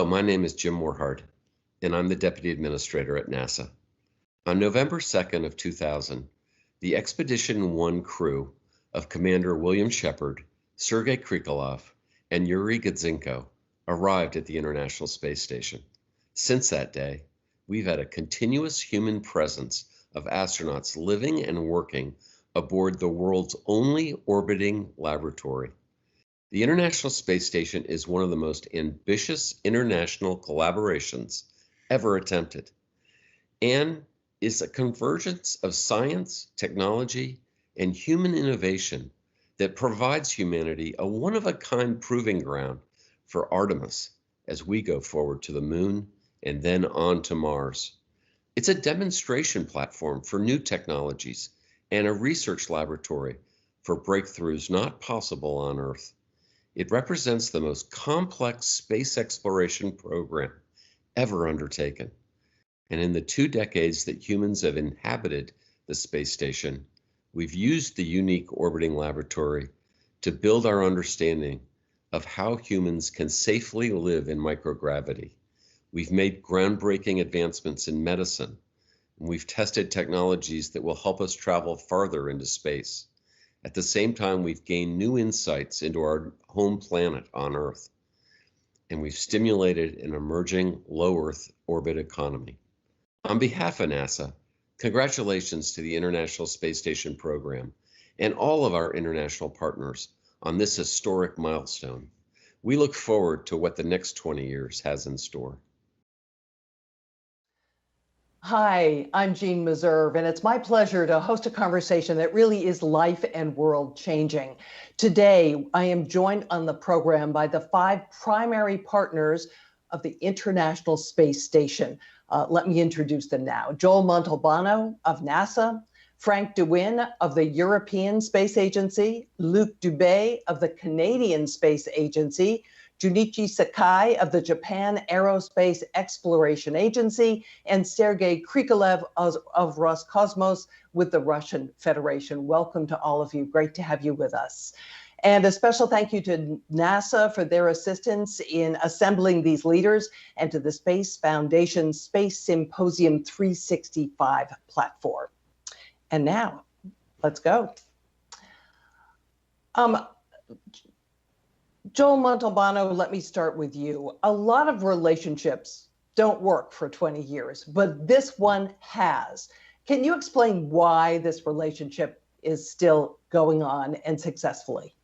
Hello, my name is Jim Morhard, and I'm the Deputy Administrator at NASA. On November 2nd of 2000, the Expedition 1 crew of Commander William Shepard, Sergei Krikalev, and Yuri Gudzinko arrived at the International Space Station. Since that day, we've had a continuous human presence of astronauts living and working aboard the world's only orbiting laboratory. The International Space Station is one of the most ambitious international collaborations ever attempted, and is a convergence of science, technology, and human innovation that provides humanity a one-of-a-kind proving ground for Artemis as we go forward to the moon and then on to Mars. It's a demonstration platform for new technologies and a research laboratory for breakthroughs not possible on Earth. It represents the most complex space exploration program ever undertaken. And in the 2 decades that humans have inhabited the space station, we've used the unique orbiting laboratory to build our understanding of how humans can safely live in microgravity. We've made groundbreaking advancements in medicine, and we've tested technologies that will help us travel farther into space. At the same time, we've gained new insights into our home planet on Earth, and we've stimulated an emerging low Earth orbit economy. On behalf of NASA, congratulations to the International Space Station program and all of our international partners on this historic milestone. We look forward to what the next 20 years has in store. Hi, I'm Jeanne Meserve, and it's my pleasure to host a conversation that really is life and world changing. Today, I am joined on the program by the 5 primary partners of the International Space Station. Let me introduce them now. Joel Montalbano of NASA, Frank de Winne of the European Space Agency, Luc Dube of the Canadian Space Agency, Junichi Sakai of the Japan Aerospace Exploration Agency, and Sergei Krikalev of Roscosmos with the Russian Federation. Welcome to all of you. Great to have you with us. And a special thank you to NASA for their assistance in assembling these leaders, and to the Space Foundation Space Symposium 365 platform. And now, let's go. Joel Montalbano, let me start with you. A lot of relationships don't work for 20 years, but this one has. Can you explain why this relationship is still going on and successfully?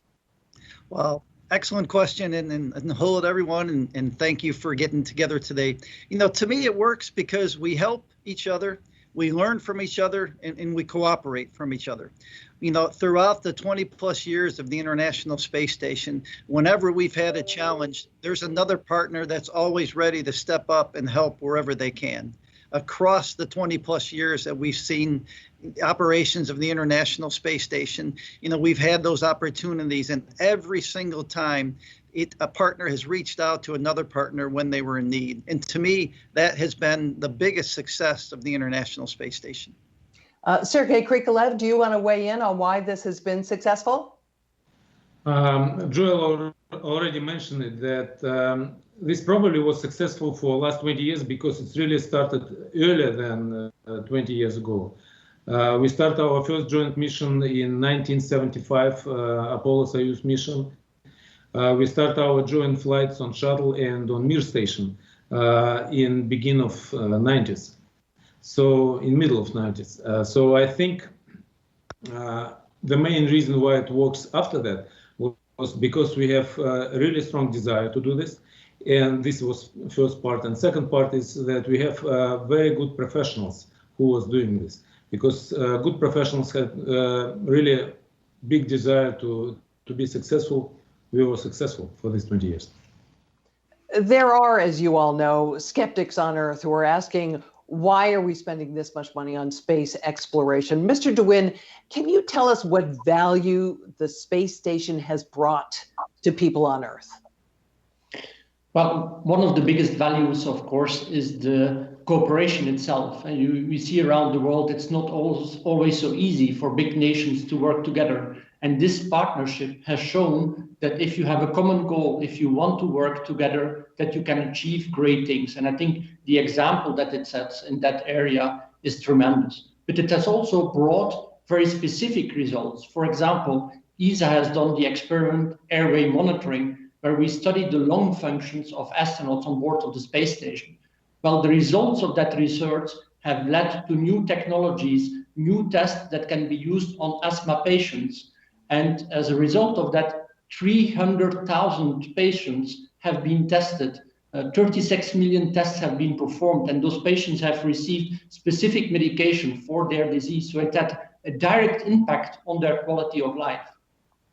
Well, excellent question, and hello to everyone, and thank you for getting together today. You know, to me, it works because we help each other, we learn from each other, and we cooperate from each other. You know, throughout the 20 plus years of the International Space Station, whenever we've had a challenge, there's another partner that's always ready to step up and help wherever they can. Across the 20 plus years that we've seen operations of the International Space Station, you know, we've had those opportunities, and every single time a partner has reached out to another partner when they were in need. And to me, that has been the biggest success of the International Space Station. Sergei Krikalev, do you want to weigh in on why this has been successful? Joel already mentioned it, that this probably was successful for the last 20 years because it's really started earlier than 20 years ago. We started our first joint mission in 1975, Apollo-Soyuz mission. We started our joint flights on shuttle and on Mir station in beginning of 90s. So in middle of 90s. So I think the main reason why it works after that was because we have a really strong desire to do this. And this was first part. And second part is that we have very good professionals who was doing this. Because good professionals had really big desire to be successful. We were successful for these 20 years. There are, as you all know, skeptics on Earth who are asking, why are we spending this much money on space exploration? Mr. de Winne, can you tell us what value the space station has brought to people on Earth? Well, one of the biggest values, of course, is the cooperation itself. And we see around the world, it's not always so easy for big nations to work together And this partnership has shown that if you have a common goal, if you want to work together, that you can achieve great things. And I think the example that it sets in that area is tremendous. But it has also brought very specific results. For example, ESA has done the experiment airway monitoring, where we studied the lung functions of astronauts on board of the space station. Well, the results of that research have led to new technologies, new tests that can be used on asthma patients. And as a result of that, 300,000 patients have been tested. 36 million tests have been performed, and those patients have received specific medication for their disease. So it had a direct impact on their quality of life.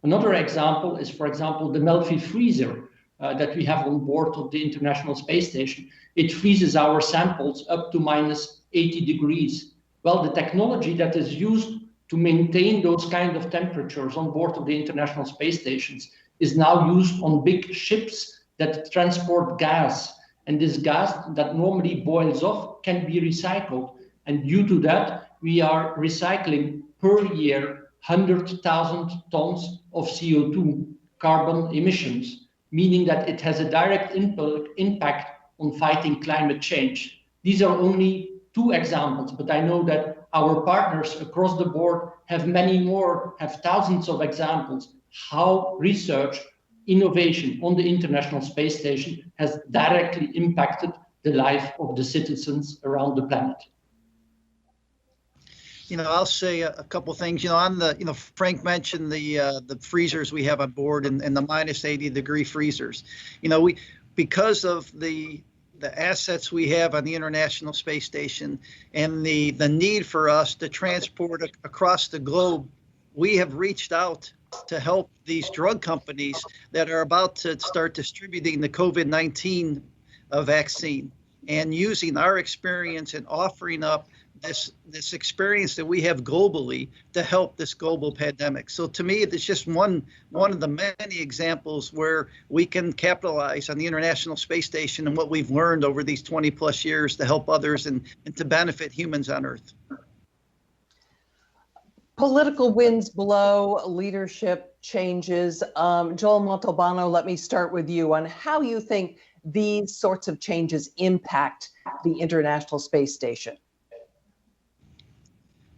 Another example is, for example, the Melfi freezer that we have on board of the International Space Station. It freezes our samples up to -80 degrees. Well, the technology that is used to maintain those kind of temperatures on board of the International Space Stations is now used on big ships that transport gas. And this gas that normally boils off can be recycled. And due to that, we are recycling per year 100,000 tons of CO2 carbon emissions, meaning that it has a direct impact on fighting climate change. These are only two examples, but I know that our partners across the board have many more, have thousands of examples, how research, innovation on the International Space Station has directly impacted the life of the citizens around the planet. I'll say a couple things. On the, Frank mentioned the freezers we have on board and the -80 degree freezers. Because of the assets we have on the International Space Station and the need for us to transport across the globe, we have reached out to help these drug companies that are about to start distributing the COVID-19 vaccine, and using our experience and offering up this experience that we have globally to help this global pandemic. So to me, it's just one of the many examples where we can capitalize on the International Space Station and what we've learned over these 20 plus years to help others and to benefit humans on Earth. Political winds blow, leadership changes. Joel Montalbano, let me start with you on how you think these sorts of changes impact the International Space Station.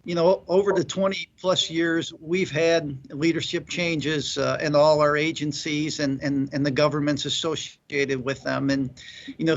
Over the 20 plus years, we've had leadership changes in all our agencies and the governments associated with them. And,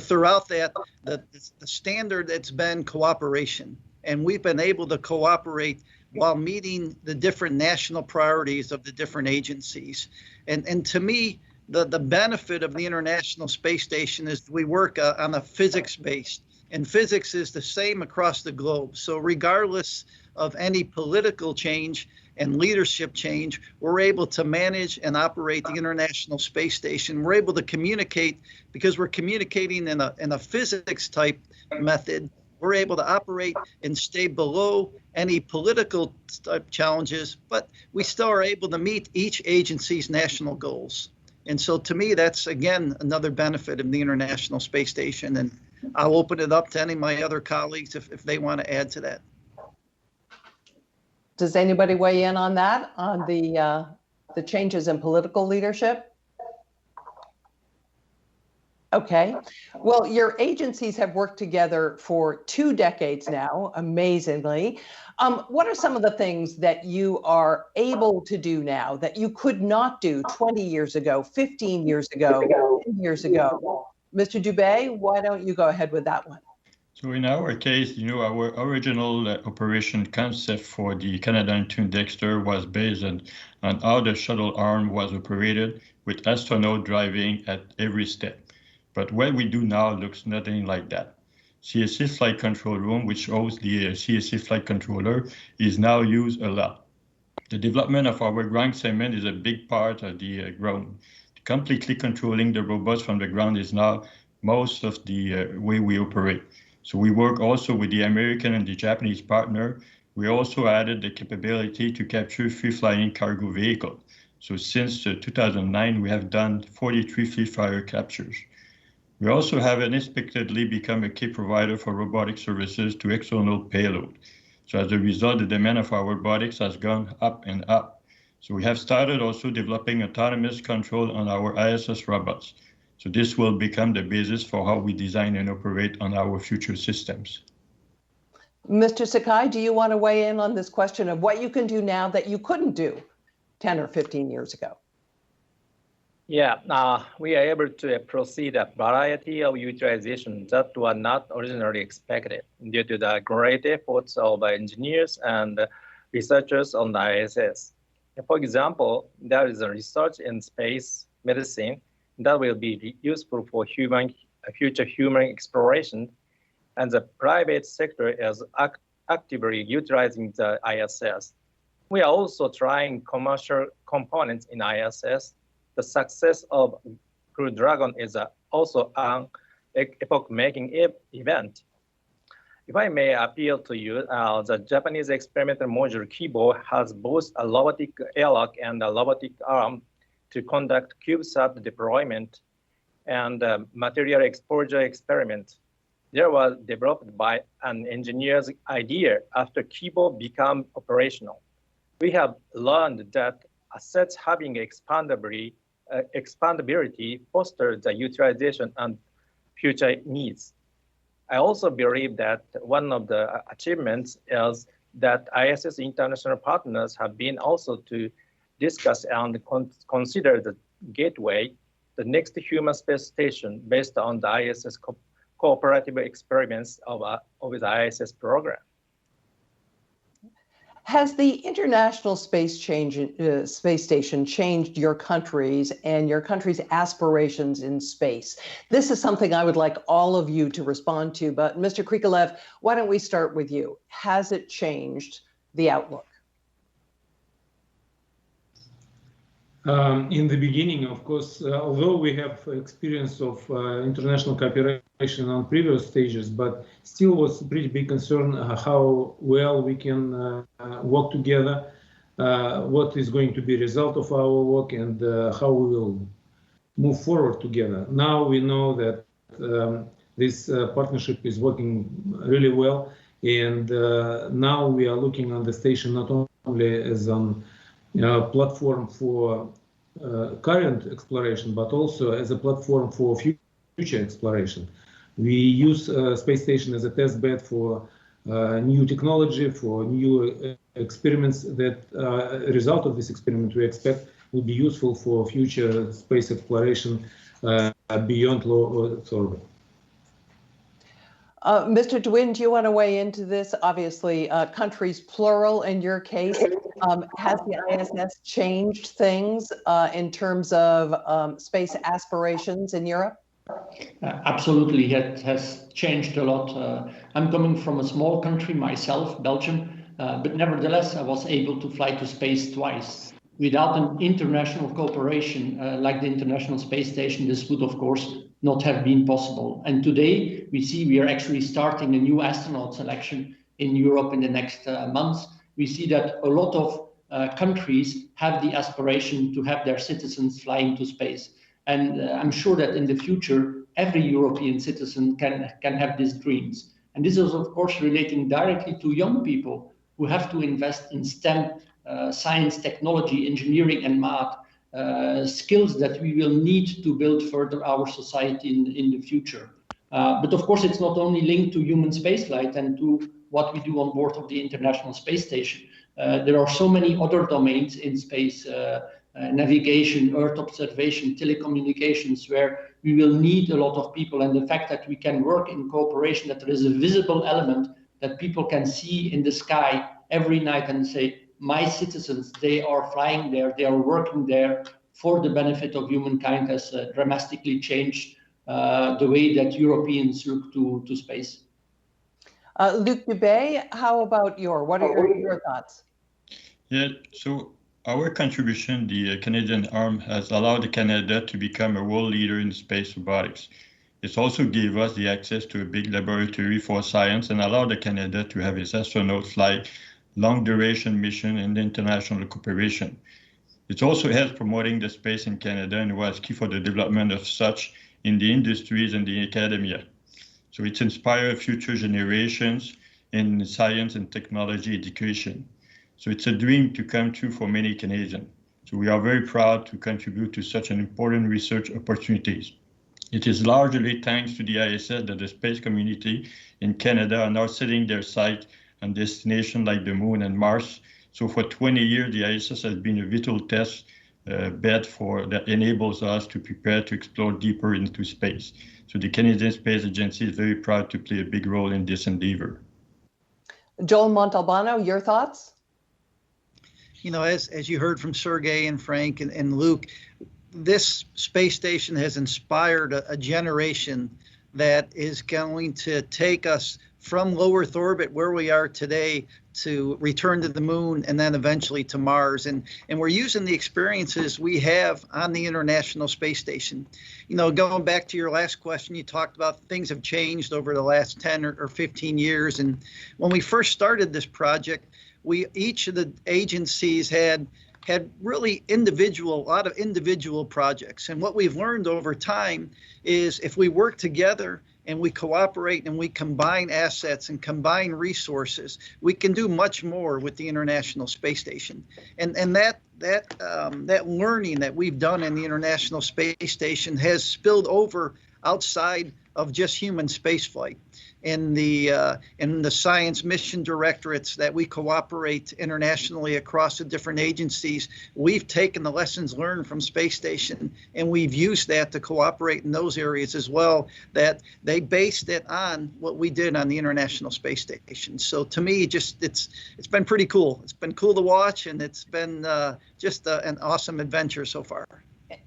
throughout that, the standard that's been cooperation. And we've been able to cooperate while meeting the different national priorities of the different agencies. And to me, the benefit of the International Space Station is we work on a physics-based, and physics is the same across the globe. So regardless of any political change and leadership change, we're able to manage and operate the International Space Station. We're able to communicate because we're communicating in a physics type method. We're able to operate and stay below any political type challenges, but we still are able to meet each agency's national goals. And so to me, that's, again, another benefit of the International Space Station. And I'll open it up to any of my other colleagues if they want to add to that. Does anybody weigh in on that, on the changes in political leadership? Okay. Well, your agencies have worked together for 2 decades now, amazingly. What are some of the things that you are able to do now that you could not do 20 years ago, 15 years ago, 10 years ago? Mr. Dube, why don't you go ahead with that one? So in our case, our original operation concept for the Canadarm2 Dexter was based on how the shuttle arm was operated, with astronaut driving at every step. But what we do now looks nothing like that. CSC Flight Control Room, which hosts the CSC Flight Controller, is now used a lot. The development of our ground segment is a big part of the ground. Completely controlling the robots from the ground is now most of the way we operate. So we work also with the American and the Japanese partner. We also added the capability to capture free-flying cargo vehicles. So since 2009, we have done 43 free-flyer captures. We also have unexpectedly become a key provider for robotic services to external payload. So as a result, the demand of our robotics has gone up and up. So we have started also developing autonomous control on our ISS robots. So this will become the basis for how we design and operate on our future systems. Mr. Sakai, do you want to weigh in on this question of what you can do now that you couldn't do 10 or 15 years ago? Yeah, we are able to proceed a variety of utilization that were not originally expected due to the great efforts of engineers and researchers on the ISS. For example, there is a research in space medicine that will be useful for future human exploration, and the private sector is actively utilizing the ISS. We are also trying commercial components in ISS. The success of Crew Dragon is also an epoch-making event. If I may appeal to you, the Japanese experimental module Kibo has both a robotic airlock and a robotic arm to conduct CubeSat deployment and material exposure experiment. They were developed by an engineer's idea after Kibo became operational. We have learned that assets having expandability fosters the utilization and future needs. I also believe that one of the achievements is that ISS international partners have been also to discuss and consider the gateway, the next human space station based on the ISS cooperative experiments of the ISS program. Has the International Space Station changed your countries and your country's aspirations in space? This is something I would like all of you to respond to, but Mr. Krikalev, why don't we start with you? Has it changed the outlook? In the beginning, of course, although we have experience of international cooperation on previous stages, but still was a pretty big concern how well we can work together, what is going to be the result of our work, and how we will move forward together. Now we know that this partnership is working really well, and now we are looking on the station not only as an platform for current exploration, but also as a platform for future exploration. We use space station as a test bed for new technology, for new experiments that result of this experiment we expect will be useful for future space exploration beyond low Earth orbit. Mr. Dwin, do you want to weigh into this? Obviously, countries plural in your case. Has the ISS changed things in terms of space aspirations in Europe? Absolutely, it has changed a lot. I'm coming from a small country myself, Belgium, but nevertheless, I was able to fly to space twice. Without an international cooperation like the International Space Station, this would, of course, not have been possible. And today, we see we are actually starting a new astronaut selection in Europe in the next months. We see that a lot of countries have the aspiration to have their citizens flying to space. And I'm sure that in the future, every European citizen can have these dreams. And this is, of course, relating directly to young people who have to invest in STEM, science, technology, engineering, and math, skills that we will need to build further our society in the future. But of course, it's not only linked to human spaceflight and to what we do on board of the International Space Station. There are so many other domains in space, navigation, Earth observation, telecommunications, where we will need a lot of people. And the fact that we can work in cooperation, that there is a visible element that people can see in the sky every night and say, my citizens, they are flying there, they are working there for the benefit of humankind, has dramatically changed the way that Europeans look to space. Luc Dube, how about what are your thoughts? Yeah, so our contribution, the Canadian arm, has allowed Canada to become a world leader in space robotics. It also gave us the access to a big laboratory for science and allowed Canada to have its astronauts fly long-duration mission and international cooperation. It also helps promoting the space in Canada and was key for the development of such in the industries and the academia. So it inspires future generations in science and technology education. So it's a dream to come true for many Canadians. So we are very proud to contribute to such an important research opportunities. It is largely thanks to the ISS that the space community in Canada are now setting their sight on destinations like the Moon and Mars. So for 20 years, the ISS has been a vital test bed that enables us to prepare to explore deeper into space. So the Canadian Space Agency is very proud to play a big role in this endeavor. Joel Montalbano, your thoughts? You know, as you heard from Sergei and Frank and Luc, this space station has inspired a generation that is going to take us from low Earth orbit, where we are today, to return to the Moon and then eventually to Mars. And we're using the experiences we have on the International Space Station. You know, going back to your last question, you talked about things have changed over the last 10 or 15 years. And when we first started this project, each of the agencies had really a lot of individual projects. And what we've learned over time is if we work together and we cooperate and we combine assets and combine resources, we can do much more with the International Space Station. And that learning that we've done in the International Space Station has spilled over outside of just human spaceflight. In the science mission directorates that we cooperate internationally across the different agencies, we've taken the lessons learned from Space Station and we've used that to cooperate in those areas as well, that they based it on what we did on the International Space Station. So to me, it's been pretty cool. It's been cool to watch, and it's been just an awesome adventure so far.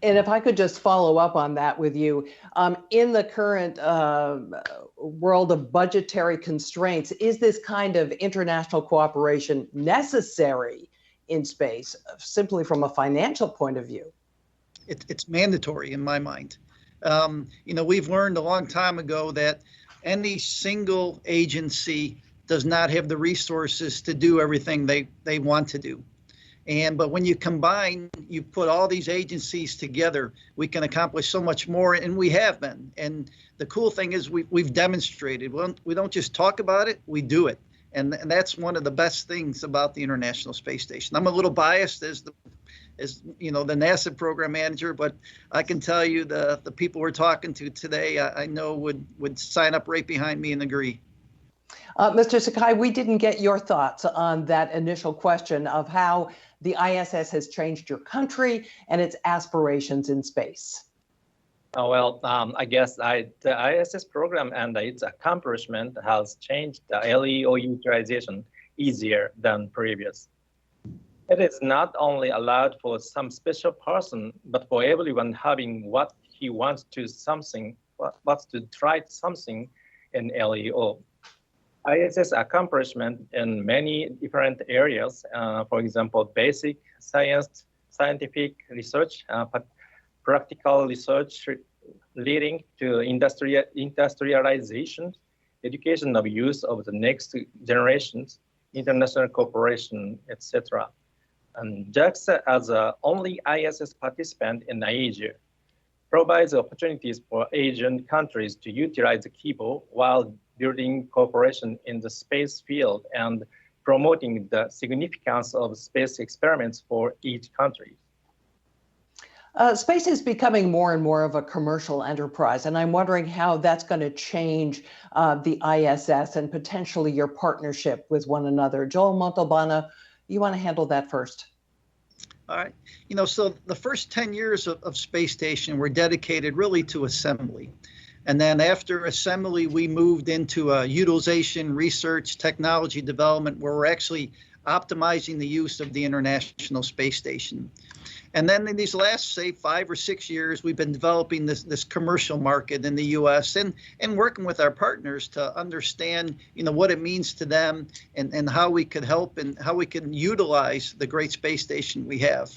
And if I could just follow up on that with you, in the current world of budgetary constraints, is this kind of international cooperation necessary in space, simply from a financial point of view? It's mandatory in my mind. You know, we've learned a long time ago that any single agency does not have the resources to do everything they want to do. But when you combine, you put all these agencies together, we can accomplish so much more, and we have been. And the cool thing is we've demonstrated. We don't just talk about it, we do it. And that's one of the best things about the International Space Station. I'm a little biased as you know, the NASA program manager, but I can tell you the people we're talking to today, I know would sign up right behind me and agree. Mr. Sakai, we didn't get your thoughts on that initial question of how the ISS has changed your country and its aspirations in space. I guess the ISS program and its accomplishment has changed the LEO utilization easier than previous. It is not only allowed for some special person, but for everyone having what he wants to try something in LEO. ISS accomplishment in many different areas, for example, basic scientific research, practical research leading to industrialization, education of use of the next generations, international cooperation, etc. And JAXA, as the only ISS participant in Asia, provides opportunities for Asian countries to utilize the KIBO while building cooperation in the space field and promoting the significance of space experiments for each country. Space is becoming more and more of a commercial enterprise, and I'm wondering how that's going to change the ISS and potentially your partnership with one another. Joel Montalbano, you want to handle that first? All right. You know, so the first 10 years of Space Station were dedicated really to assembly. And then after assembly, we moved into utilization, research, technology development, where we're actually optimizing the use of the International Space Station. And then in these last, say, 5 or 6 years, we've been developing this commercial market in the U.S. and working with our partners to understand, you know, what it means to them and how we could help and how we can utilize the great space station we have.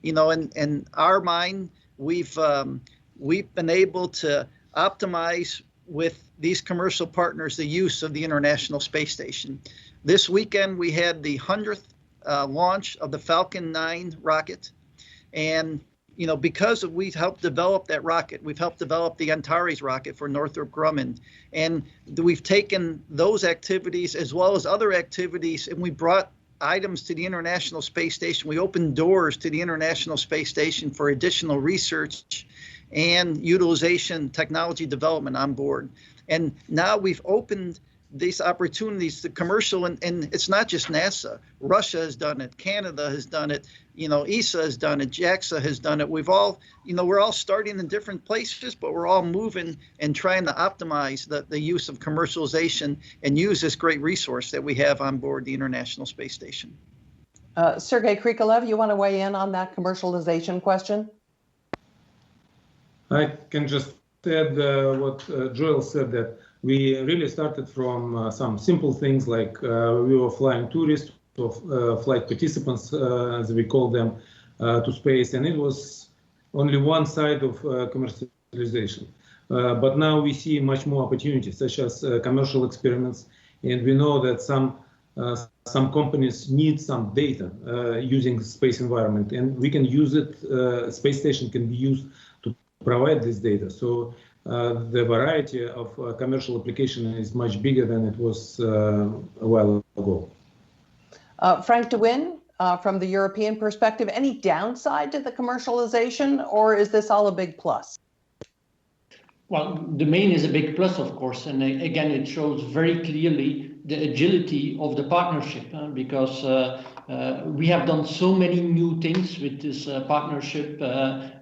You know, in our mind, we've been able to optimize with these commercial partners the use of the International Space Station. This weekend, we had the 100th launch of the Falcon 9 rocket. And, you know, because we've helped develop that rocket, we've helped develop the Antares rocket for Northrop Grumman. And we've taken those activities as well as other activities, and we brought items to the International Space Station. We opened doors to the International Space Station for additional research and utilization, technology development on board. And now we've opened these opportunities to commercial, and it's not just NASA. Russia has done it, Canada has done it, ESA has done it, JAXA has done it. We've all, we're all starting in different places, but we're all moving and trying to optimize the use of commercialization and use this great resource that we have on board the International Space Station. Sergei Krikalev, you want to weigh in on that commercialization question? I can just add what Joel said, that we really started from some simple things like we were flying tourists or flight participants, as we call them, to space, and it was only one side of commercialization. But now we see much more opportunities, such as commercial experiments, and we know that some companies need some data using the space environment, and we can use it. Space station can be used to provide this data. So the variety of commercial application is much bigger than it was a while ago. Frank de Winne, from the European perspective, any downside to the commercialization, or is this all a big plus? Well, the main is a big plus, of course, and again, it shows very clearly the agility of the partnership, because we have done so many new things with this partnership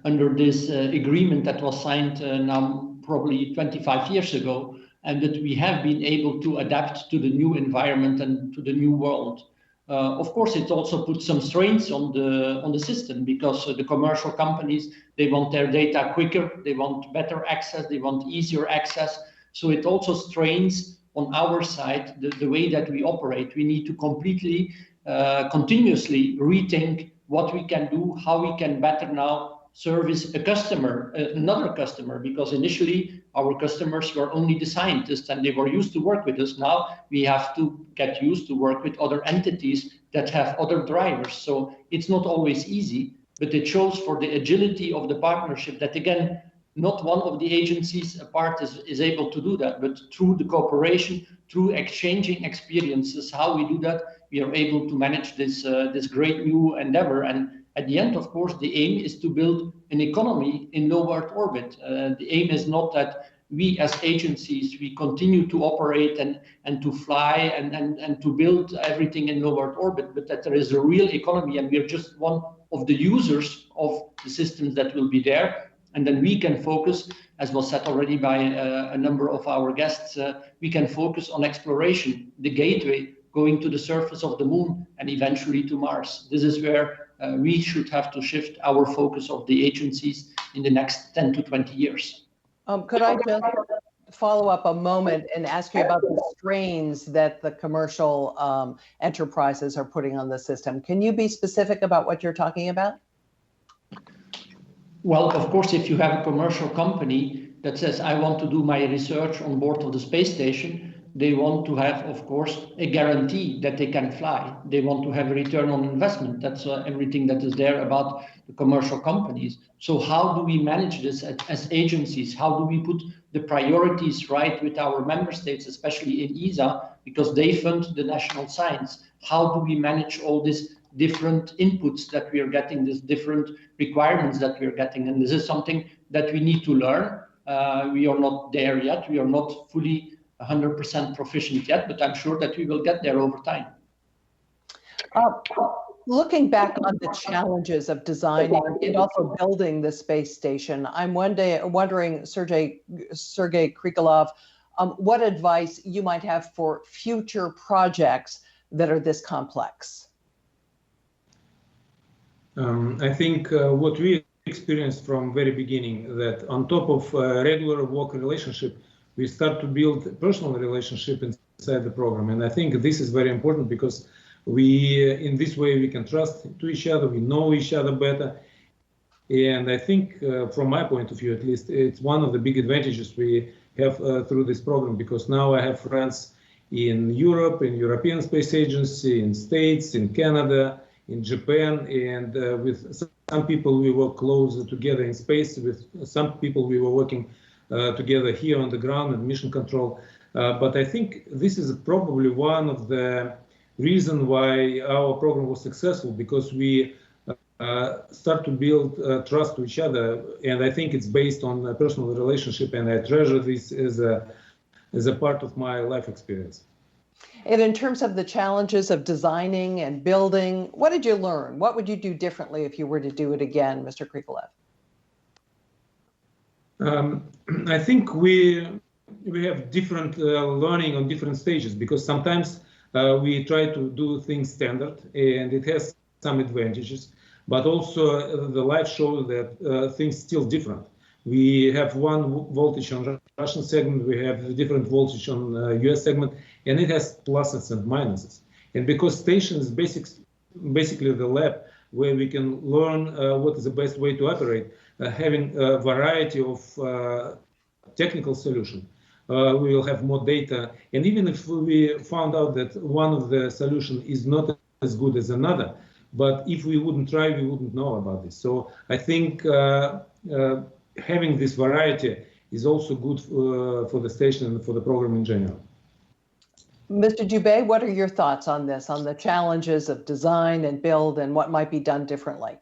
under this agreement that was signed now probably 25 years ago, and that we have been able to adapt to the new environment and to the new world. Of course, it also puts some strains on the system, because the commercial companies, they want their data quicker, they want better access, they want easier access. So it also strains on our side the way that we operate. We need to completely, continuously rethink what we can do, how we can better now service a customer, another customer, because initially our customers were only the scientists and they were used to work with us. Now we have to get used to work with other entities that have other drivers. So it's not always easy, but it shows for the agility of the partnership that, again, not one of the agencies apart is able to do that, but through the cooperation, through exchanging experiences, how we do that, we are able to manage this great new endeavor. And at the end, of course, the aim is to build an economy in low Earth orbit. The aim is not that we as agencies, we continue to operate and to fly and to build everything in low Earth orbit, but that there is a real economy and we are just one of the users of the systems that will be there. And then we can focus, as was said already by a number of our guests, we can focus on exploration, the gateway, going to the surface of the moon and eventually to Mars. This is where we should have to shift our focus of the agencies in the next 10 to 20 years. Could I just follow up a moment and ask you about the strains that the commercial enterprises are putting on the system? Can you be specific about what you're talking about? Well, of course, if you have a commercial company that says, I want to do my research on board of the space station, they want to have, of course, a guarantee that they can fly. They want to have a return on investment. That's everything that is there about the commercial companies. So how do we manage this as agencies? How do we put the priorities right with our member states, especially in ESA, because they fund the national science? How do we manage all these different inputs that we are getting, these different requirements that we are getting? And this is something that we need to learn. We are not there yet. We are not fully 100% proficient yet, but I'm sure that we will get there over time. Looking back on the challenges of designing and also building the space station, I'm wondering, Sergei Krikalev, what advice you might have for future projects that are this complex? I think what we experienced from very beginning, that on top of regular work relationship, we start to build a personal relationship inside the program. And I think this is very important because in this way, we can trust to each other, we know each other better. And I think from my point of view, at least, it's one of the big advantages we have through this program, because now I have friends in Europe, in European Space Agency, in States, in Canada, in Japan, and with some people we work closer together in space, with some people we were working together here on the ground and mission control. But I think this is probably one of the reason why our program was successful, because we start to build trust to each other, and I think it's based on a personal relationship, and I treasure this as a part of my life experience. And in terms of the challenges of designing and building, what did you learn? What would you do differently if you were to do it again, Mr. Krikalev? I think we have different learning on different stages, because sometimes we try to do things standard, and it has some advantages, but also the life shows that things still different. We have one voltage on Russian segment, we have different voltage on US segment, and it has pluses and minuses. And because station is basically the lab where we can learn what is the best way to operate, having a variety of technical solution, we will have more data. And even if we found out that one of the solution is not as good as another, but if we wouldn't try, we wouldn't know about this. So I think having this variety is also good for the station and for the program in general. Mr. Dube, what are your thoughts on this, on the challenges of design and build and what might be done differently?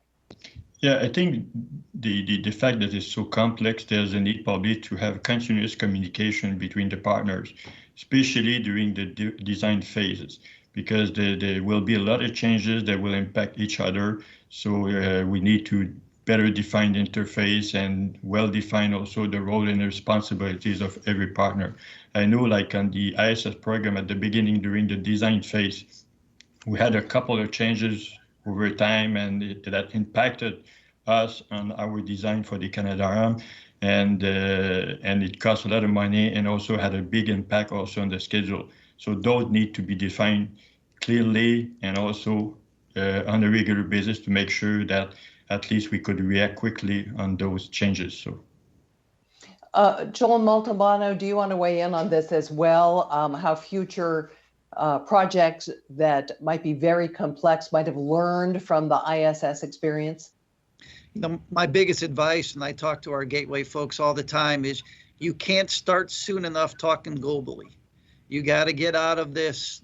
Yeah, I think the fact that it's so complex, there's a need probably to have continuous communication between the partners, especially during the design phases, because there will be a lot of changes that will impact each other. So we need to better define the interface and well define also the role and the responsibilities of every partner. I know, like on the ISS program at the beginning during the design phase, we had a couple of changes over time, and that impacted us on our design for the Canadarm, and it cost a lot of money and also had a big impact also on the schedule. So those need to be defined clearly and also on a regular basis to make sure that at least we could react quickly on those changes. So, Joel Montalbano, do you want to weigh in on this as well? How future projects that might be very complex might have learned from the ISS experience? You know, my biggest advice, and I talk to our Gateway folks all the time, is you can't start soon enough talking globally. You got to get out of this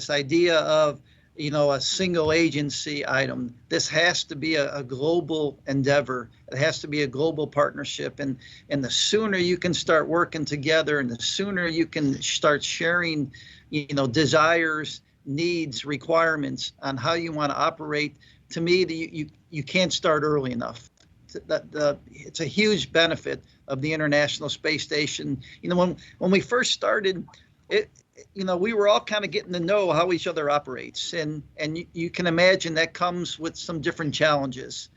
idea of, you know, a single agency item. This has to be a global endeavor. It has to be a global partnership. And the sooner you can start working together, and the sooner you can start sharing, you know, desires, needs, requirements on how you want to operate, to me, you can't start early enough. It's a huge benefit of the International Space Station. You know, when we first started, you know, we were all kind of getting to know how each other operates, and you can imagine that comes with some different challenges.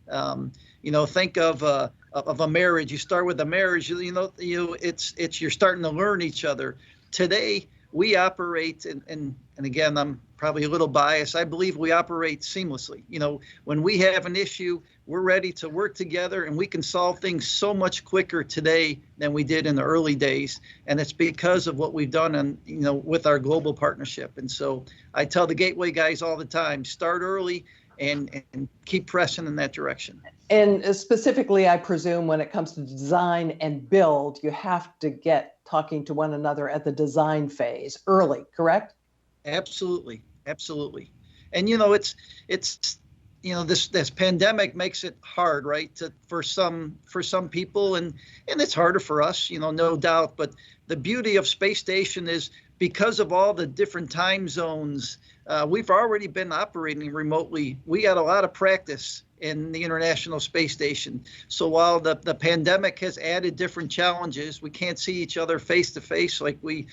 You know, think of a marriage. You start with a marriage. It's you're starting to learn each other. Today we operate, and again, I'm probably a little biased. I believe we operate seamlessly. You know, when we have an issue, we're ready to work together, and we can solve things so much quicker today than we did in the early days. And it's because of what we've done, and you know, with our global partnership. And so I tell the Gateway guys all the time: start early and keep pressing in that direction. And specifically, I presume when it comes to design and build, you have to get talking to one another at the design phase early, correct? Absolutely, absolutely. And you know, it's you know, this pandemic makes it hard, right, for some people, and it's harder for us, you know, no doubt. But the beauty of Space Station is, because of all the different time zones, we've already been operating remotely. We got a lot of practice in the International Space Station. So while the pandemic has added different challenges, we can't see each other face to face like we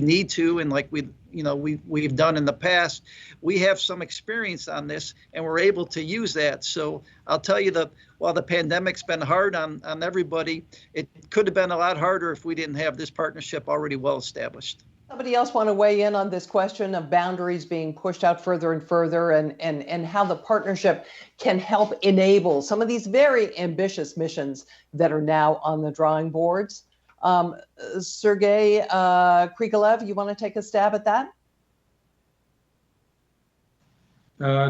need to, and like we've done in the past. We have some experience on this, and we're able to use that. So I'll tell you that while the pandemic's been hard on everybody, it could have been a lot harder if we didn't have this partnership already well established. Somebody else want to weigh in on this question of boundaries being pushed out further and further, and how the partnership can help enable some of these very ambitious missions that are now on the drawing boards? Sergei Krikalev, you want to take a stab at that?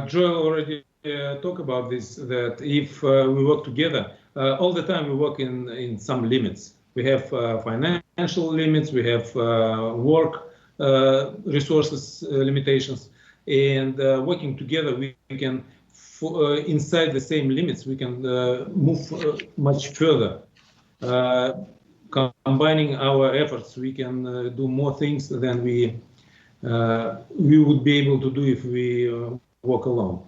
Joel already talked about this, that if we work together, all the time we work in some limits. We have financial limits, we have work resources limitations, and working together, we can, inside the same limits, we can move much further. Combining our efforts, we can do more things than we would be able to do if we work alone.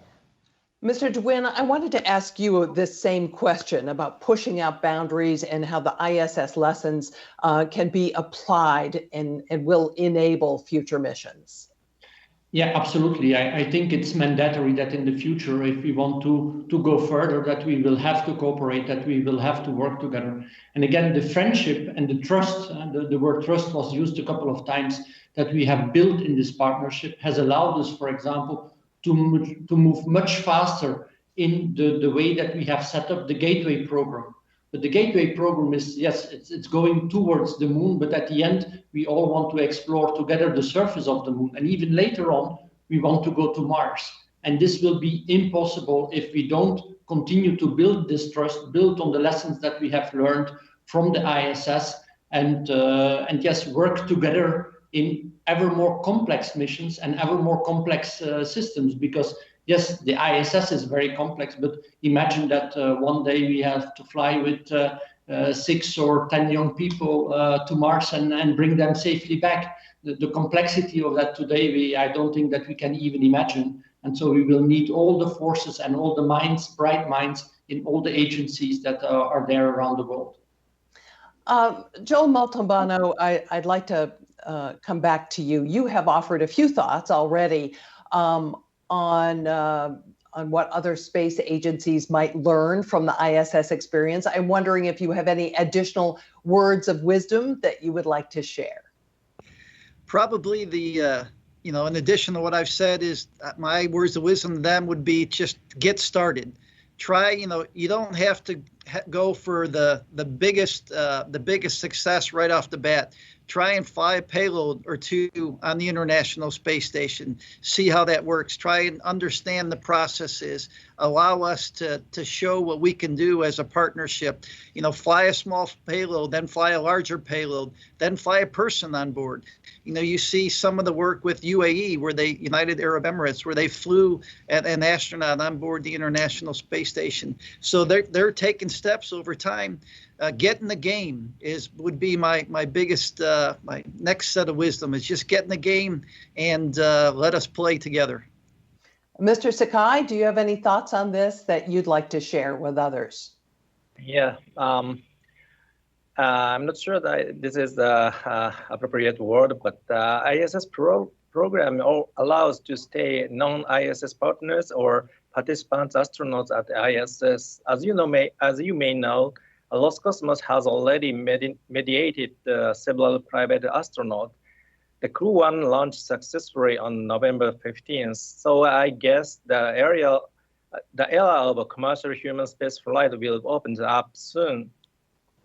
Mr. Winne, I wanted to ask you this same question about pushing out boundaries and how the ISS lessons can be applied and will enable future missions. Yeah, absolutely. I think it's mandatory that in the future, if we want to go further, that we will have to cooperate, that we will have to work together. And again, the friendship and the trust, the word trust was used a couple of times, that we have built in this partnership has allowed us, for example, to move much faster in the way that we have set up the Gateway program. But the Gateway program is, yes, it's going towards the moon, but at the end, we all want to explore together the surface of the moon. And even later on, we want to go to Mars. And this will be impossible if we don't continue to build this trust, build on the lessons that we have learned from the ISS, and yes, work together in ever more complex missions and ever more complex systems, because yes, the ISS is very complex, but imagine that one day we have to fly with 6 or 10 young people to Mars and bring them safely back. The complexity of that today, I don't think that we can even imagine. And so we will need all the forces and all the minds, bright minds in all the agencies that are there around the world. Joel Montalbano, I'd like to come back to you. You have offered a few thoughts already on what other space agencies might learn from the ISS experience. I'm wondering if you have any additional words of wisdom that you would like to share. Probably in addition to what I've said, is my words of wisdom to them would be just get started. Try, you don't have to go for the biggest success right off the bat. Try and fly a payload or two on the International Space Station. See how that works. Try and understand the processes. Allow us to show what we can do as a partnership. Fly a small payload, then fly a larger payload, then fly a person on board. You see some of the work with UAE, United Arab Emirates, where they flew an astronaut on board the International Space Station. So they're taking steps over time. Get in the game would be my biggest, my next set of wisdom, is just get in the game and let us play together. Mr. Sakai, do you have any thoughts on this that you'd like to share with others? Yeah, I'm not sure that this is the appropriate word, but ISS program allows to stay non-ISS partners or participants astronauts at the ISS. As you may know, Roscosmos has already mediated several private astronauts. The Crew 1 launched successfully on November 15th. So I guess the era of a commercial human space flight will open up soon.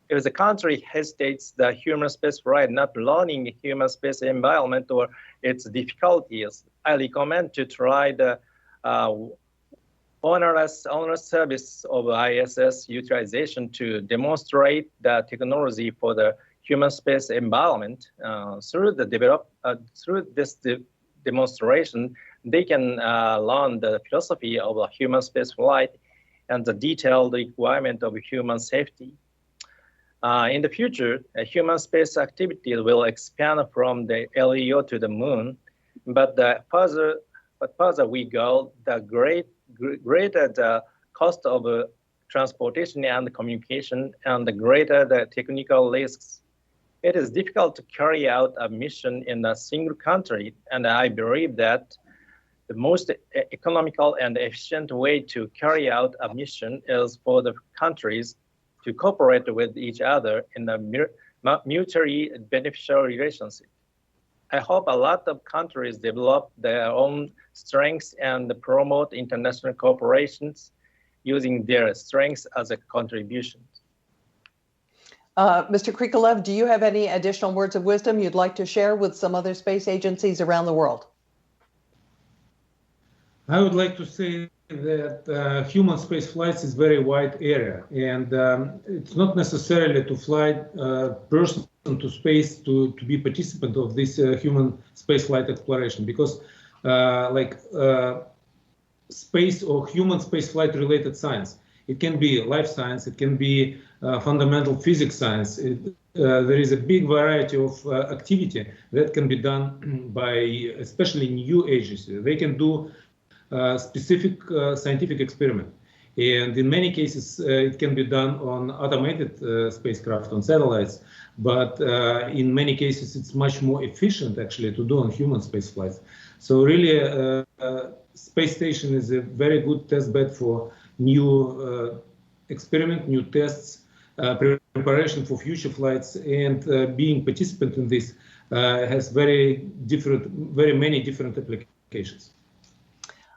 If the country hesitates the human space flight, not learning the human space environment or its difficulties, I recommend to try the onerous service of ISS utilization to demonstrate the technology for the human space environment. Through this demonstration, they can learn the philosophy of a human space flight and the detailed requirement of human safety. In the future, human space activity will expand from the LEO to the moon, but further we go, the greater the cost of transportation and communication, and the greater the technical risks. It is difficult to carry out a mission in a single country, and I believe that the most economical and efficient way to carry out a mission is for the countries to cooperate with each other in a mutually beneficial relationship. I hope a lot of countries develop their own strengths and promote international cooperations using their strengths as a contribution. Mr. Krikalev, do you have any additional words of wisdom you'd like to share with some other space agencies around the world? I would like to say that human space flights is very wide area, and it's not necessarily to fly personal to space to be participant of this human spaceflight exploration, because space or human spaceflight related science, it can be life science, it can be fundamental physics science. There is a big variety of activity that can be done by especially new agencies. They can do specific scientific experiment. And in many cases, it can be done on automated spacecraft, on satellites. But in many cases, it's much more efficient actually to do on human space flights. So really, space station is a very good test bed for new experiment, new tests, preparation for future flights, and being participant in this has very many different applications.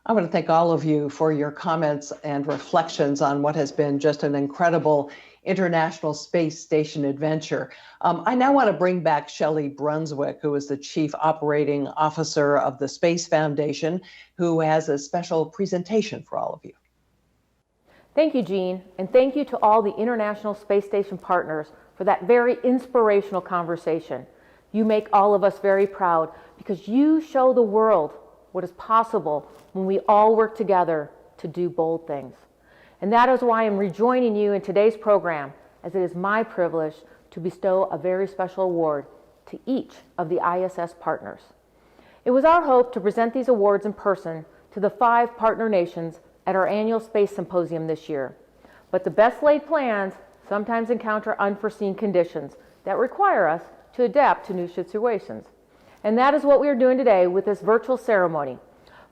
I want to thank all of you for your comments and reflections on what has been just an incredible International Space Station adventure. I now want to bring back Shelley Brunswick, who is the Chief Operating Officer of the Space Foundation, who has a special presentation for all of you. Thank you, Jeanne, and thank you to all the International Space Station partners for that very inspirational conversation. You make all of us very proud because you show the world what is possible when we all work together to do bold things. And that is why I'm rejoining you in today's program, as it is my privilege to bestow a very special award to each of the ISS partners. It was our hope to present these awards in person to the 5 partner nations at our annual Space Symposium this year. But the best laid plans sometimes encounter unforeseen conditions that require us to adapt to new situations. And that is what we are doing today with this virtual ceremony.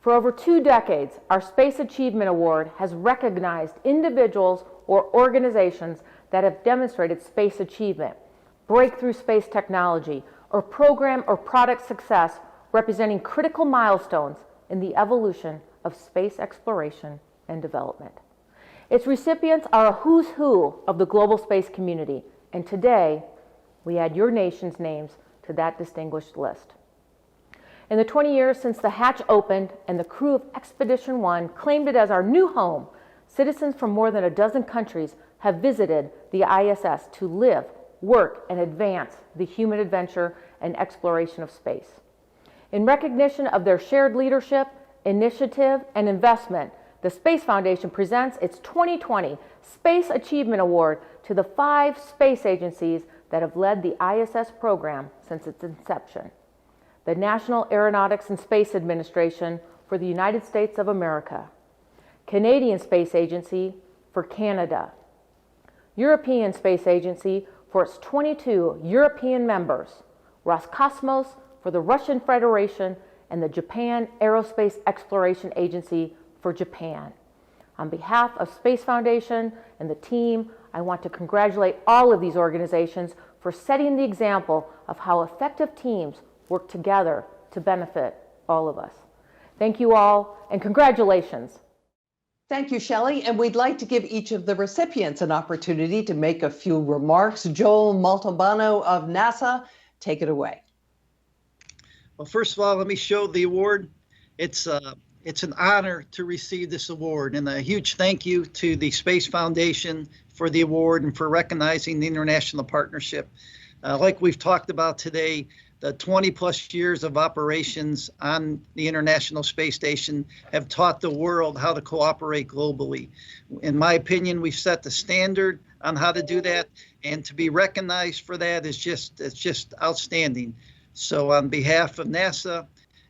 For over 2 decades, our Space Achievement Award has recognized individuals or organizations that have demonstrated space achievement, breakthrough space technology, or program or product success representing critical milestones in the evolution of space exploration and development. Its recipients are a who's who of the global space community, and today we add your nation's names to that distinguished list. In the 20 years since the hatch opened and the crew of Expedition 1 claimed it as our new home, citizens from more than a dozen countries have visited the ISS to live, work, and advance the human adventure and exploration of space. In recognition of their shared leadership, initiative, and investment, the Space Foundation presents its 2020 Space Achievement Award to the 5 space agencies that have led the ISS program since its inception. The National Aeronautics and Space Administration for the United States of America, Canadian Space Agency for Canada, European Space Agency for its 22 European members, Roscosmos for the Russian Federation, and the Japan Aerospace Exploration Agency for Japan. On behalf of Space Foundation and the team, I want to congratulate all of these organizations for setting the example of how effective teams work together to benefit all of us. Thank you all, and congratulations. Thank you, Shelley. And we'd like to give each of the recipients an opportunity to make a few remarks. Joel Montalbano of NASA, take it away. Well, first of all, let me show the award. It's an honor to receive this award, and a huge thank you to the Space Foundation for the award and for recognizing the international partnership. Like we've talked about today, the 20 plus years of operations on the International Space Station have taught the world how to cooperate globally. In my opinion, we've set the standard on how to do that, and to be recognized for that is just outstanding. So on behalf of NASA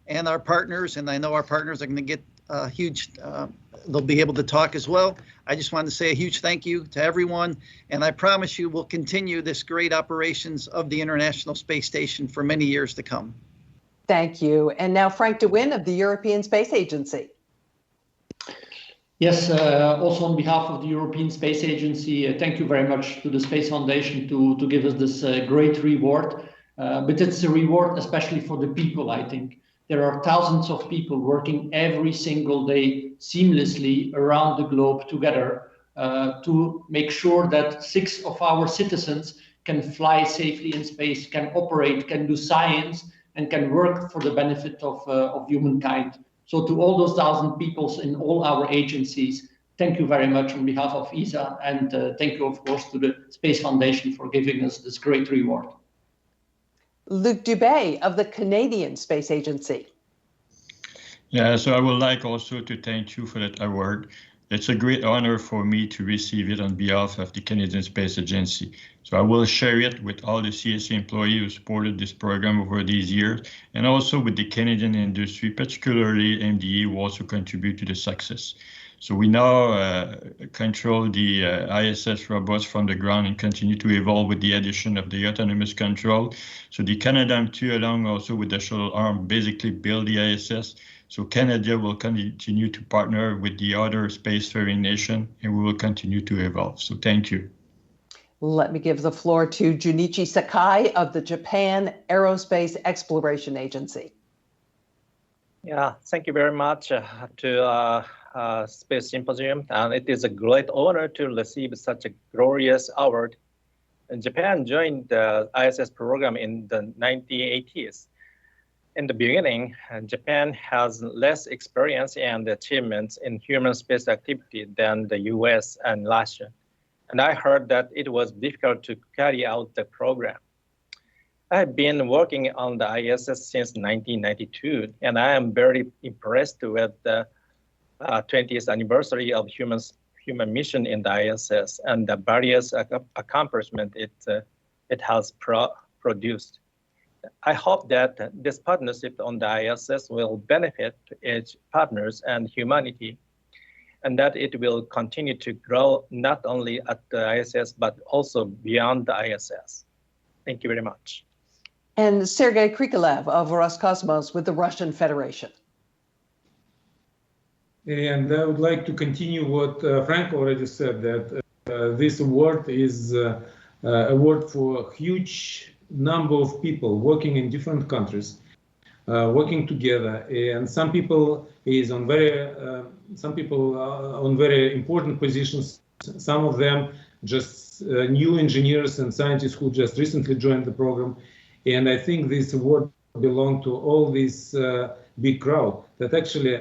and our partners, and I know our partners are going to get a huge, they'll be able to talk as well. I just wanted to say a huge thank you to everyone, and I promise you we'll continue this great operations of the International Space Station for many years to come. Thank you. And now Frank de Winne of the European Space Agency. Yes, also on behalf of the European Space Agency, thank you very much to the Space Foundation to give us this great reward. But it's a reward especially for the people, I think. There are thousands of people working every single day seamlessly around the globe together to make sure that 6 of our citizens can fly safely in space, can operate, can do science, and can work for the benefit of humankind. So to all those 1,000 people in all our agencies, thank you very much on behalf of ESA, and thank you, of course, to the Space Foundation for giving us this great reward. Luc Dube of the Canadian Space Agency. Yeah, so I would like also to thank you for that award. It's a great honor for me to receive it on behalf of the Canadian Space Agency. So I will share it with all the CSA employees who supported this program over these years, and also with the Canadian industry, particularly MDA, who also contribute to the success. So we now control the ISS robots from the ground and continue to evolve with the addition of the autonomous control. So the Canadarm2, along also with the shuttle arm, basically build the ISS. So Canada will continue to partner with the other spacefaring nation, and we will continue to evolve. So thank you. Let me give the floor to Junichi Sakai of the Japan Aerospace Exploration Agency. Yeah, thank you very much to Space Symposium, and it is a great honor to receive such a glorious award. And Japan joined the ISS program in the 1980s. In the beginning, Japan has less experience and achievements in human space activity than the US and Russia. And I heard that it was difficult to carry out the program. I have been working on the ISS since 1992, and I am very impressed with the 20th anniversary of human mission in the ISS and the various accomplishments it has produced. I hope that this partnership on the ISS will benefit its partners and humanity, and that it will continue to grow not only at the ISS, but also beyond the ISS. Thank you very much. And Sergei Krikalev of Roscosmos with the Russian Federation. And I would like to continue what Frank already said, that this award is an award for a huge number of people working in different countries, working together, and some people on very important positions. Some of them just new engineers and scientists who just recently joined the program. And I think this award belongs to all this big crowd that actually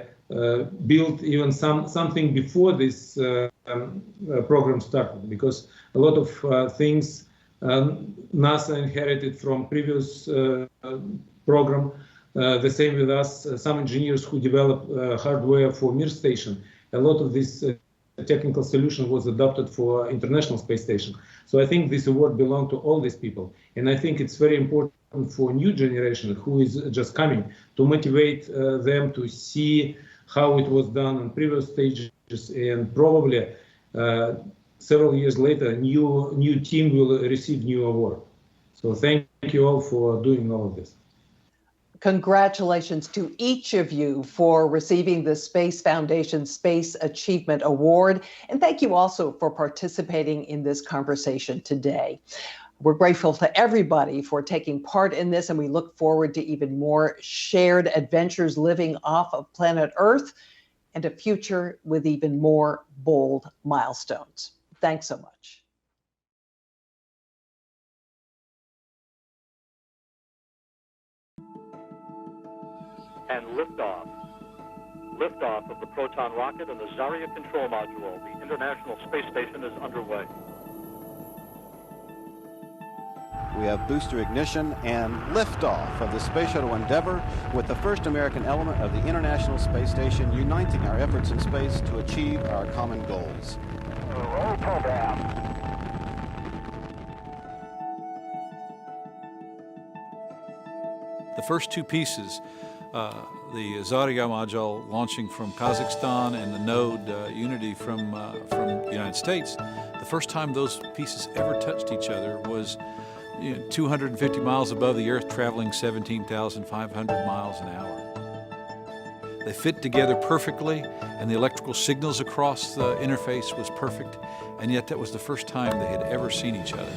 built even something before this program started, because a lot of things NASA inherited from previous program. The same with us, some engineers who developed hardware for Mir station. A lot of this technical solution was adopted for International Space Station. So I think this award belongs to all these people. And I think it's very important for new generation who is just coming to motivate them to see how it was done on previous stages, and probably several years later, new team will receive new award. So thank you all for doing all of this. Congratulations to each of you for receiving the Space Foundation Space Achievement Award. And thank you also for participating in this conversation today. We're grateful to everybody for taking part in this, and we look forward to even more shared adventures living off of planet Earth and a future with even more bold milestones. Thanks so much. And liftoff. Liftoff of the Proton rocket and the Zarya control module. The International Space Station is underway. We have booster ignition and liftoff of the Space Shuttle Endeavour with the first American element of the International Space Station, uniting our efforts in space to achieve our common goals. Roll program. The first two pieces, the Zarya module launching from Kazakhstan and the node Unity from the United States, the first time those pieces ever touched each other was 250 miles above the Earth, traveling 17,500 miles an hour. They fit together perfectly, and the electrical signals across the interface was perfect, and yet that was the first time they had ever seen each other.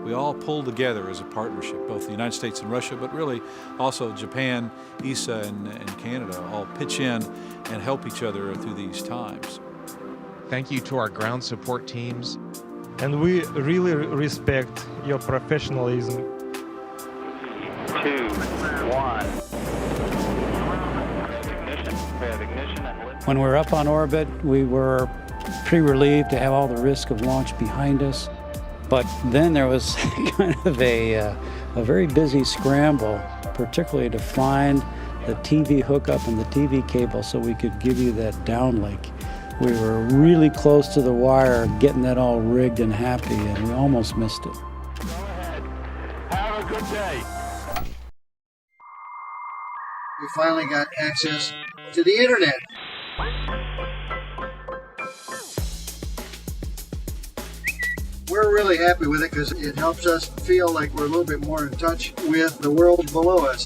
we all pull together as a partnership, both the United States and Russia, but really also Japan, ESA, and Canada all pitch in and help each other through these times. Thank you to our ground support teams. And we really respect your professionalism. 2, 1. When we were up on orbit, we were pretty relieved to have all the risk of launch behind us. But then there was kind of a very busy scramble, particularly to find the TV hookup and the TV cable so we could give you that downlink. We were really close to the wire, getting that all rigged and happy, and we almost missed it. Go ahead. Have a good day. We finally got access to the internet. We're really happy with it because it helps us feel like we're a little bit more in touch with the world below us.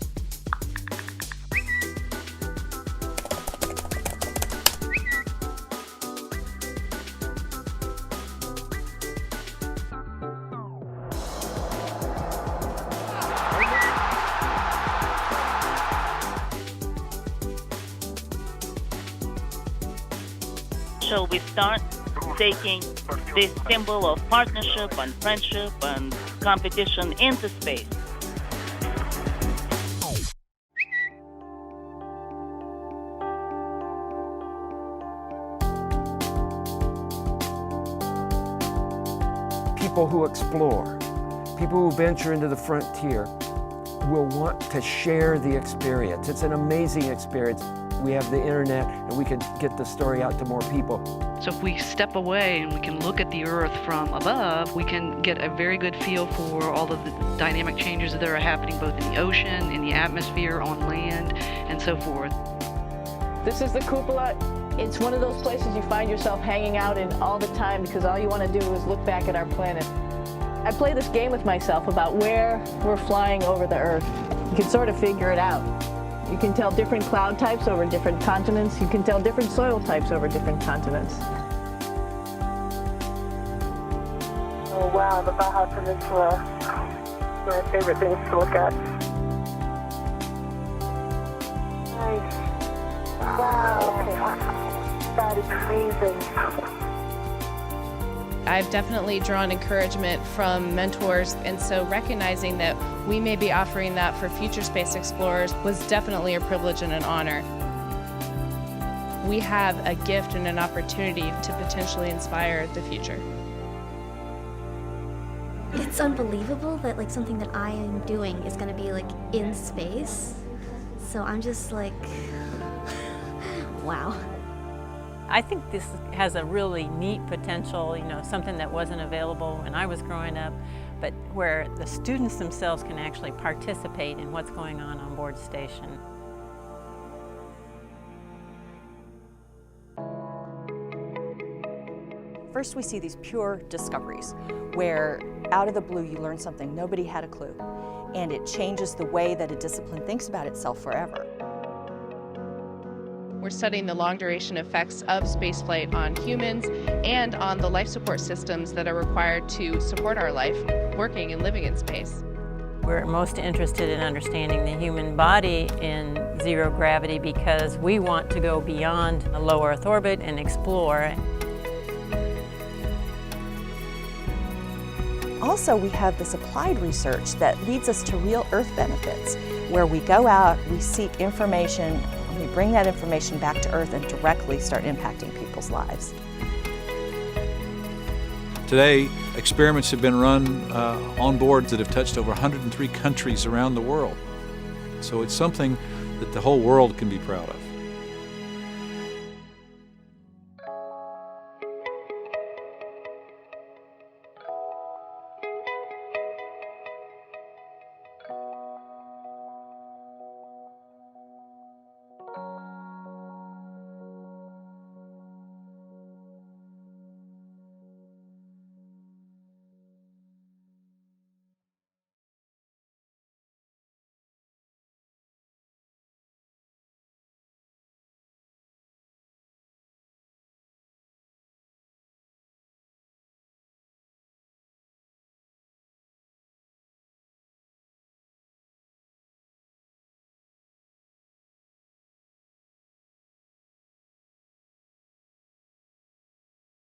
Shall we start taking this symbol of partnership and friendship and competition into space? People who explore, people who venture into the frontier will want to share the experience. It's an amazing experience. We have the internet and we can get the story out to more people. So if we step away and we can look at the Earth from above, we can get a very good feel for all of the dynamic changes that are happening both in the ocean, in the atmosphere, on land, and so forth. This is the cupola. It's one of those places you find yourself hanging out in all the time because all you want to do is look back at our planet. I play this game with myself about where we're flying over the Earth. You can sort of figure it out. You can tell different cloud types over different continents. You can tell different soil types over different continents. Oh wow, the Baja Peninsula. My favorite things to look at. Nice. Wow. That is amazing. I've definitely drawn encouragement from mentors, and so recognizing that we may be offering that for future space explorers was definitely a privilege and an honor. We have a gift and an opportunity to potentially inspire the future. It's unbelievable that like something that I am doing is going to be like in space. So I'm just like, wow. I think this has a really neat potential, you know, something that wasn't available when I was growing up, but where the students themselves can actually participate in what's going on board station. First, we see these pure discoveries, where out of the blue you learn something, nobody had a clue, and it changes the way that a discipline thinks about itself forever. We're studying the long-duration effects of spaceflight on humans and on the life support systems that are required to support our life, working and living in space. We're most interested in understanding the human body in zero gravity because we want to go beyond a low Earth orbit and explore. Also, we have this applied research that leads us to real Earth benefits, where we go out, we seek information, and we bring that information back to Earth and directly start impacting people's lives. Today, experiments have been run on boards that have touched over 103 countries around the world. So it's something that the whole world can be proud of.